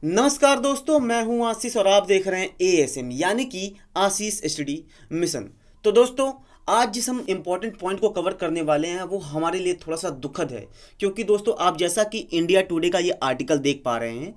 नमस्कार दोस्तों, मैं हूं आशीष और आप देख रहे हैं एएसएम यानी कि आशीष स्टडी मिशन। तो दोस्तों, आज जिस हम इम्पोर्टेंट पॉइंट को कवर करने वाले हैं वो हमारे लिए थोड़ा सा दुखद है, क्योंकि दोस्तों आप जैसा कि इंडिया टुडे का ये आर्टिकल देख पा रहे हैं,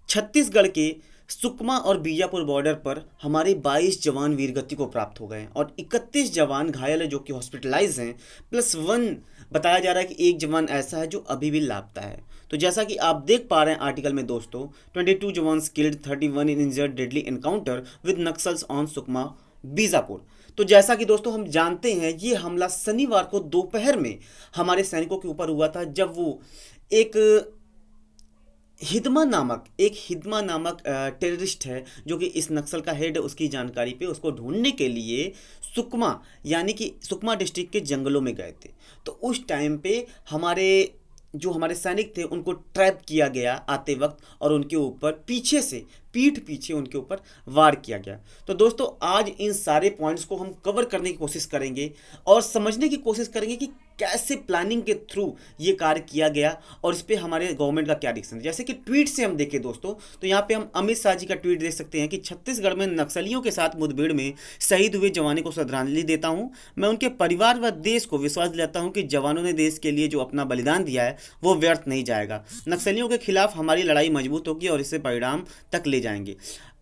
छत्तीसगढ़ के सुकमा और बीजापुर बॉर्डर पर हमारे 22 जवान वीरगति को प्राप्त हो गए हैं और 31 जवान घायल है जो कि हॉस्पिटलाइज हैं, प्लस वन बताया जा रहा है कि एक जवान ऐसा है जो अभी भी लापता है। तो जैसा कि आप देख पा रहे हैं आर्टिकल में दोस्तों, 22 जवान killed, 31 in injured deadly encounter with Naxals on Sukma Bijapur. तो जैसा कि दोस्तों हम जानते हैं, ये हमला शनिवार को दोपहर में हमारे सैनिकों के ऊपर हुआ था, जब वो एक हिदमा नामक टेररिस्ट है जो कि इस नक्सल का हेड है, उसकी जानकारी पे उसको ढूंढने के लिए सुकमा यानी कि सुकमा डिस्ट्रिक्ट के जंगलों में गए थे। तो उस टाइम पे हमारे सैनिक थे उनको ट्रैप किया गया आते वक्त, और उनके ऊपर पीछे से पीठ पीछे उनके ऊपर वार किया गया। तो दोस्तों आज इन सारे पॉइंट्स को हम कवर करने की कोशिश करेंगे और समझने की कोशिश करेंगे कि कैसे प्लानिंग के थ्रू ये कार्य किया गया और इस पे हमारे गवर्नमेंट का क्या रिएक्शन है। जैसे कि ट्वीट से हम देखें दोस्तों, तो यहाँ पे हम अमित शाह जी का ट्वीट देख सकते हैं कि छत्तीसगढ़ में नक्सलियों के साथ मुठभेड़ में शहीद हुए जवानों को श्रद्धांजलि देता हूँ। मैं उनके परिवार व देश को विश्वास दिलाता हूँ कि जवानों ने देश के लिए जो अपना बलिदान दिया है वो व्यर्थ नहीं जाएगा। नक्सलियों के खिलाफ हमारी लड़ाई मजबूत होगी और इसे परिणाम तक ले जाएंगे।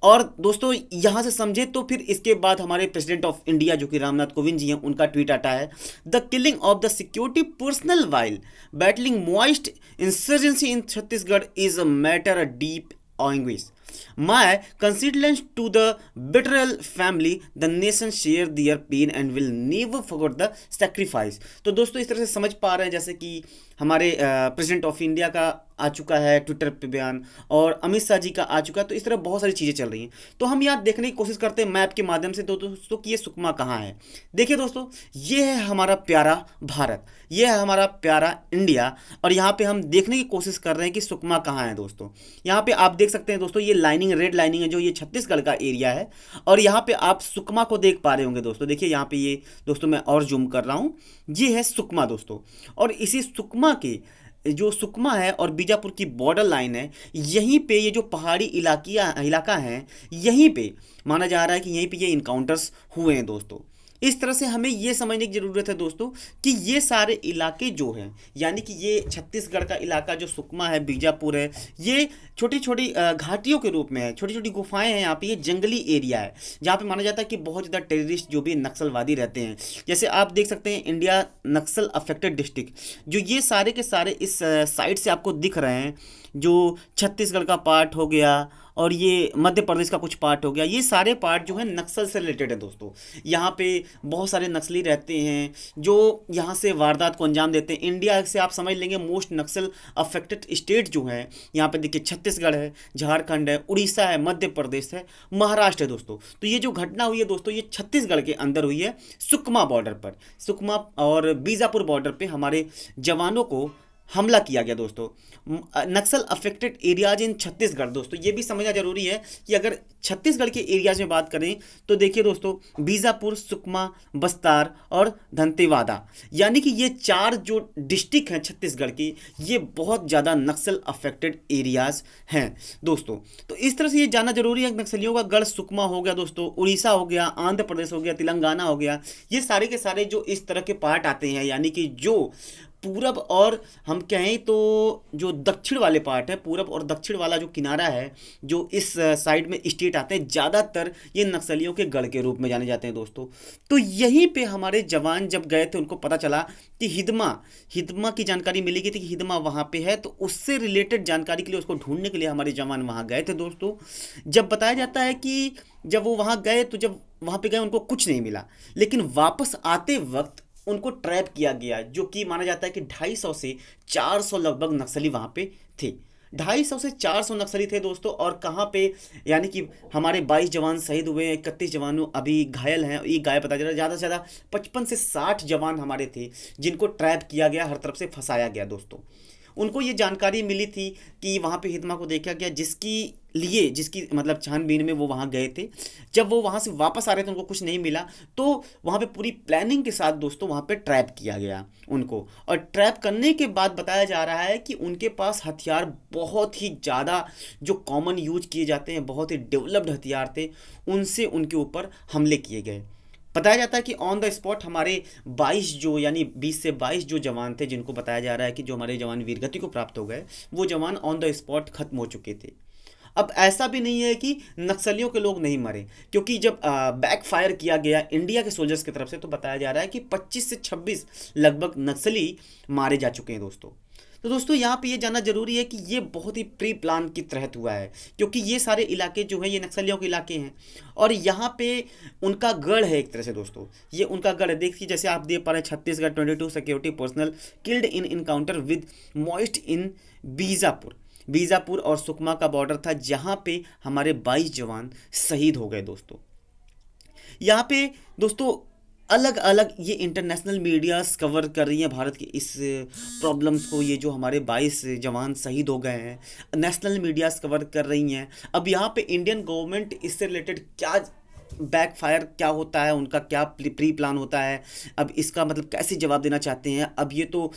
और दोस्तों यहाँ से समझे तो फिर इसके बाद हमारे प्रेसिडेंट ऑफ इंडिया जो कि रामनाथ कोविंद जी हैं, उनका ट्वीट आता है, the killing of the security personnel while battling Maoist insurgency in Chhattisgarh is a matter a deep anguish. My condolences to the betrayal family. The nation share their pain and will never forget the sacrifice. तो दोस्तों इस तरह से समझ पा रहे हैं, जैसे कि हमारे प्रेसिडेंट ऑफ इंडिया का आ चुका है ट्विटर पे बयान और अमित शाह जी का आ चुका है, तो इस तरह बहुत सारी चीज़ें चल रही हैं। तो हम यहाँ देखने की कोशिश करते हैं मैप के माध्यम से, तो दोस्तों कि ये सुकमा कहाँ है। देखिए दोस्तों, ये है हमारा प्यारा भारत, ये है हमारा प्यारा इंडिया, और यहाँ पे हम देखने की कोशिश कर रहे हैं कि सुकमा कहाँ है। दोस्तों यहाँ पे आप देख सकते हैं दोस्तों, ये लाइनिंग रेड लाइनिंग है जो ये छत्तीसगढ़ का एरिया है, और यहाँ पे आप सुकमा को देख पा रहे होंगे दोस्तों। देखिए यहाँ पे ये दोस्तों मैं और जूम कर रहा हूँ, ये है सुकमा दोस्तों। और इसी सुकमा के जो सुकमा है और बीजापुर की बॉर्डर लाइन है, यहीं पे ये जो पहाड़ी इलाका है, यहीं पे माना जा रहा है कि यहीं पे ये इनकाउंटर्स हुए हैं दोस्तों। इस तरह से हमें ये समझने की ज़रूरत है दोस्तों कि ये सारे इलाके जो हैं, यानी कि ये छत्तीसगढ़ का इलाका जो सुकमा है, बीजापुर है, ये छोटी छोटी घाटियों के रूप में है, छोटी छोटी गुफाएं हैं। यहाँ पे ये जंगली एरिया है जहाँ पे माना जाता है कि बहुत ज़्यादा टेररिस्ट जो भी नक्सलवादी रहते हैं। जैसे आप देख सकते हैं इंडिया नक्सल अफेक्टेड डिस्ट्रिक्ट, जो ये सारे के सारे इस साइड से आपको दिख रहे हैं, जो छत्तीसगढ़ का पार्ट हो गया और ये मध्य प्रदेश का कुछ पार्ट हो गया, ये सारे पार्ट जो है नक्सल से रिलेटेड है दोस्तों। यहाँ पे बहुत सारे नक्सली रहते हैं जो यहाँ से वारदात को अंजाम देते हैं। इंडिया से आप समझ लेंगे मोस्ट नक्सल अफेक्टेड स्टेट जो है, यहाँ पे देखिए छत्तीसगढ़ है, झारखंड है, उड़ीसा है, मध्य प्रदेश है, महाराष्ट्र है दोस्तों। तो ये जो घटना हुई है दोस्तों, ये छत्तीसगढ़ के अंदर हुई है, सुकमा बॉर्डर पर, सुकमा और बीजापुर बॉर्डर पे हमारे जवानों को हमला किया गया दोस्तों। नक्सल अफेक्टेड एरियाज इन छत्तीसगढ़, दोस्तों ये भी समझना जरूरी है कि अगर छत्तीसगढ़ के एरियाज में बात करें तो देखिए दोस्तों, बीजापुर, सुकमा, बस्तार और दंतेवाड़ा, यानी कि ये चार जो डिस्ट्रिक्ट हैं छत्तीसगढ़ की, ये बहुत ज़्यादा नक्सल अफेक्टेड एरियाज हैं दोस्तों। तो इस तरह से ये जानना जरूरी है, नक्सलियों का गढ़ सुकमा हो गया दोस्तों, उड़ीसा हो गया, आंध्र प्रदेश हो गया, तेलंगाना हो गया, ये सारे के सारे जो इस तरह के पार्ट आते हैं, यानी कि जो पूरब और हम कहें तो जो दक्षिण वाले पार्ट है, पूरब और दक्षिण वाला जो किनारा है, जो इस साइड में स्टेट आते हैं, ज़्यादातर ये नक्सलियों के गढ़ के रूप में जाने जाते हैं दोस्तों। तो यहीं पे हमारे जवान जब गए थे, उनको पता चला कि हिदमा हिदमा की जानकारी मिली गई थी कि हिदमा वहाँ पे है, तो उससे रिलेटेड जानकारी के लिए, उसको ढूंढने के लिए हमारे जवान वहाँ गए थे दोस्तों। जब बताया जाता है कि जब वो वहाँ गए, तो जब वहाँ पे गए उनको कुछ नहीं मिला, लेकिन वापस आते वक्त उनको ट्रैप किया गया, जो कि माना जाता है कि 250 से 400 लगभग नक्सली वहाँ पे थे। 250 से 400 नक्सली थे दोस्तों। और कहाँ पे, यानी कि हमारे 22 जवान शहीद हुए हैं, 31 जवान अभी घायल हैं, ये गाय पता चला, ज़्यादा से ज़्यादा 55 से 60 जवान हमारे थे जिनको ट्रैप किया गया, हर तरफ से फंसाया गया दोस्तों। उनको ये जानकारी मिली थी कि वहाँ पे हितमा को देखा गया, जिसकी मतलब छानबीन में वो वहाँ गए थे। जब वो वहाँ से वापस आ रहे थे उनको कुछ नहीं मिला, तो वहाँ पे पूरी प्लानिंग के साथ दोस्तों वहाँ पे ट्रैप किया गया उनको। और ट्रैप करने के बाद बताया जा रहा है कि उनके पास हथियार बहुत ही ज़्यादा जो कॉमन यूज किए जाते हैं, बहुत ही डेवलप्ड हथियार थे, उनसे उनके ऊपर हमले किए गए। बताया जाता है कि ऑन द स्पॉट हमारे 22 जो यानी 20 से 22 जो जवान थे, जिनको बताया जा रहा है कि जो हमारे जवान वीरगति को प्राप्त हो गए, वो जवान ऑन द स्पॉट खत्म हो चुके थे। अब ऐसा भी नहीं है कि नक्सलियों के लोग नहीं मरे, क्योंकि जब बैक फायर किया गया इंडिया के सोल्जर्स की तरफ से, तो बताया जा रहा है कि 25 से 26 लगभग नक्सली मारे जा चुके हैं दोस्तों। तो दोस्तों यहाँ पे ये जानना जरूरी है कि ये बहुत ही प्री प्लान के तहत हुआ है, क्योंकि ये सारे इलाके जो हैं ये नक्सलियों के इलाके हैं, और यहाँ पे उनका गढ़ है एक तरह से दोस्तों, ये उनका गढ़ है। देखिए जैसे आप देख पा रहे हैं, Chhattisgarh 22 security personnel killed in encounter with Maoists in Bijapur और सुकमा का बॉर्डर था, जहाँ पे हमारे 22 जवान शहीद हो गए दोस्तों। यहाँ पे दोस्तों अलग अलग ये इंटरनेशनल मीडियाज कवर कर रही हैं भारत की इस प्रॉब्लम्स को, ये जो हमारे 22 जवान शहीद हो गए हैं, नेशनल मीडियाज कवर कर रही हैं। अब यहाँ पे इंडियन गवर्नमेंट इससे रिलेटेड क्या बैक फायर क्या होता है, उनका क्या प्री प्लान होता है, अब इसका मतलब कैसे जवाब देना चाहते हैं, अब ये तो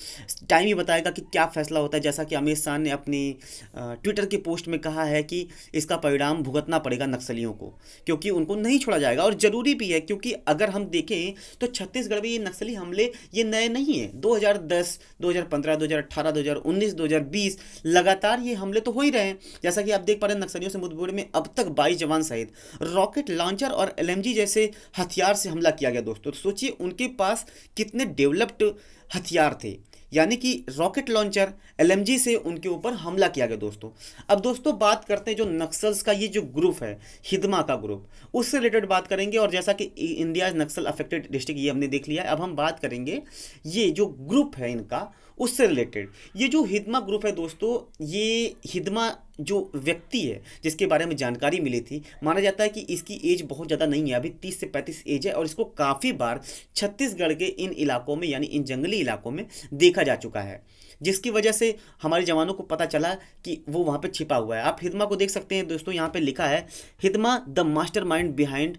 टाइम ही बताएगा कि क्या फैसला होता है। जैसा कि अमित शाह ने अपनी ट्विटर की पोस्ट में कहा है कि इसका परिणाम भुगतना पड़ेगा नक्सलियों को, क्योंकि उनको नहीं छोड़ा जाएगा। और ज़रूरी भी है, क्योंकि अगर हम देखें तो छत्तीसगढ़ में ये नक्सली हमले ये नए नहीं हैं। 2010, 2015, 2018, 2019, 2020 लगातार ये हमले तो हो ही रहे हैं। जैसा कि आप देख पा रहे हैं, नक्सलियों से मुठभेड़ में अब तक 22 जवान शहीद, रॉकेट लॉन्चर और एलएमजी जैसे हथियार से हमला किया गया दोस्तों। तो सोचिए उनके पास कितने डेवलप्ड हथियार थे, यानी कि रॉकेट लॉन्चर, एलएमजी से उनके ऊपर हमला किया गया दोस्तों। अब दोस्तों बात करते हैं जो नक्सल्स का ये जो ग्रुप है, हिदमा का ग्रुप, उससे रिलेटेड बात करेंगे। और जैसा कि इंडिया नक्सल अफेक्टेड डिस्ट्रिक्ट ये हमने देख लिया है, अब हम बात करेंगे ये जो ग्रुप है इनका, उससे रिलेटेड। ये जो हिदमा ग्रुप है दोस्तों, ये हिदमा जो व्यक्ति है जिसके बारे में जानकारी मिली थी, माना जाता है कि इसकी एज बहुत ज़्यादा नहीं है, अभी 30 से 35 एज है, और इसको काफ़ी बार छत्तीसगढ़ के इन इलाकों में यानी इन जंगली इलाकों में देखा जा चुका है, जिसकी वजह से हमारे जवानों को पता चला कि वो वहाँ पे छिपा हुआ है। आप हिदमा को देख सकते हैं दोस्तों, यहाँ पे लिखा है हिदमा द मास्टरमाइंड बिहाइंड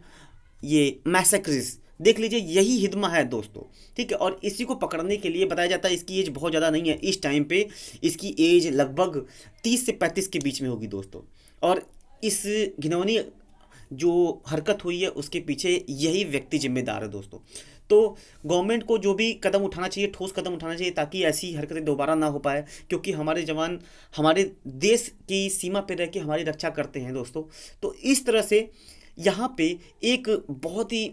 ये मैसेक्रिस, देख लीजिए यही हिदमा है दोस्तों, ठीक है। और इसी को पकड़ने के लिए बताया जाता है इसकी एज बहुत ज़्यादा नहीं है, इस टाइम पे इसकी एज लगभग 30 से 35 के बीच में होगी दोस्तों। और इस घिनौनी जो हरकत हुई है उसके पीछे यही व्यक्ति जिम्मेदार है दोस्तों। तो गवर्नमेंट को जो भी कदम उठाना चाहिए, ठोस कदम उठाना चाहिए, ताकि ऐसी हरकतें दोबारा ना हो पाए, क्योंकि हमारे जवान हमारे देश की सीमा पर रह के हमारी रक्षा करते हैं दोस्तों। तो इस तरह से यहाँ पे एक बहुत ही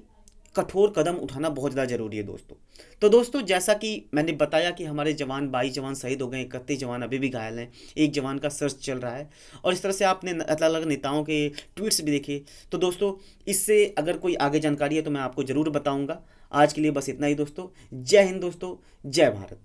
कठोर कदम उठाना बहुत ज़्यादा ज़रूरी है दोस्तों। तो दोस्तों जैसा कि मैंने बताया कि हमारे जवान 22 जवान शहीद हो गए, 31 जवान अभी भी घायल हैं, एक जवान का सर्च चल रहा है। और इस तरह से आपने अलग अलग नेताओं के ट्वीट्स भी देखे। तो दोस्तों इससे अगर कोई आगे जानकारी है तो मैं आपको ज़रूर बताऊँगा। आज के लिए बस इतना ही दोस्तों। जय हिंद दोस्तों, जय भारत।